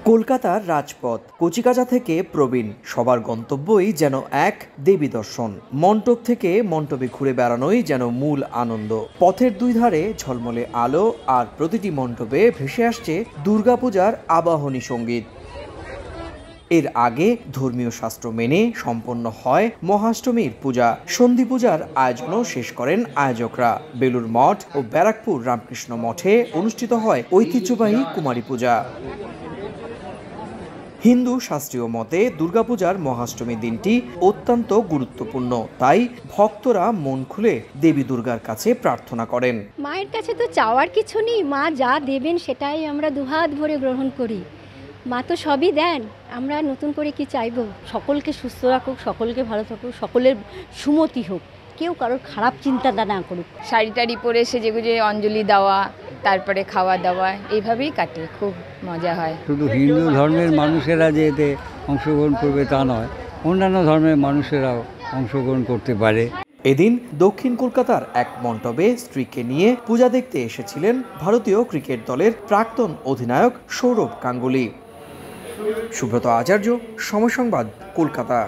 কলকাতার রাজপথ কচিকাঁচা থেকে প্রবীণ সবার গন্তব্যই যেন এক দেবী দর্শন। মণ্ডপ থেকে মণ্ডপে ঘুরে বেড়ানোই যেন মূল আনন্দ। পথের দুই ধারে ঝলমলে আলো আর প্রতিটি মণ্ডপে ভেসে আসছে দুর্গাপূজার আবাহনী সঙ্গীত। এর আগে ধর্মীয় শাস্ত্র মেনে সম্পন্ন হয় মহাষ্টমীর পূজা। সন্ধি পূজার আয়োজনও শেষ করেন আয়োজকরা। বেলুর মঠ ও ব্যারাকপুর রামকৃষ্ণ মঠে অনুষ্ঠিত হয় ঐতিহ্যবাহী কুমারী পূজা। হিন্দু শাস্ত্রীয় মতে দুর্গাপূজার মহাষ্টমী দিনটি অত্যন্ত গুরুত্বপূর্ণ, তাই ভক্তরা মন খুলে দেবী দুর্গার কাছে প্রার্থনা করেন। মায়ের কাছে তো চাওয়ার কিছু নেই, মা যা দেবেন সেটাই আমরা দুহাত ভরে গ্রহণ করি। মা তো সবই দেন, আমরা নতুন করে কি চাইবো? সকলকে সুস্থ রাখুক, সকলকে ভালো থাকুক, সকলের সুমতি হোক, কেউ কারোর খারাপ চিন্তাটা না করুক। শাড়ি টাড়ি পরে সেজেগুজে অঞ্জলি দেওয়া, তারপরে খাওয়া দাওয়া, এইভাবেই কাটে, খুব মজা হয়। শুধু হিন্দু ধর্মের মানুষেরা যে এতে অংশগ্রহণ করবে তা নয়, অন্যান্য ধর্মের মানুষেরাও অংশগ্রহণ করতে পারে। এদিন দক্ষিণ কলকাতার এক মণ্ডপে স্ত্রীকে নিয়ে পূজা দেখতে এসেছিলেন ভারতীয় ক্রিকেট দলের প্রাক্তন অধিনায়ক সৌরভ গাঙ্গুলী। সুব্রত আচার্য, সময় সংবাদ, কলকাতা।